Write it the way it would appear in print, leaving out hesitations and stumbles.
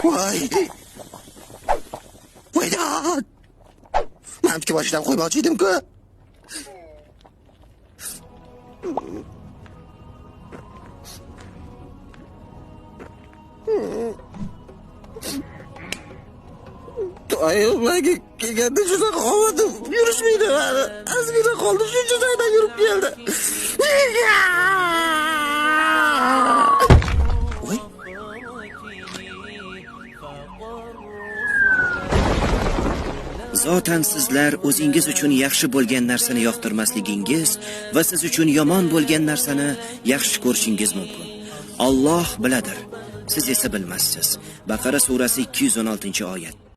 Voy. Voydan. Men ikki boshidan qo'ymoqchi edim-ku. Ayollarga kelganda shunaqa qoldi. Yurishmaydi. Ozgina qoldi, shuncha joydan yurib keldi. Voy. Zotan sizlar o'zingiz uchun yaxshi bo'lgan narsani yoqtirmasligingiz va siz uchun yomon bo'lgan narsani yaxshi ko'rishingiz mumkin. Alloh biladir, siz esa bilmassiz. Baqara surasi 216-oyat.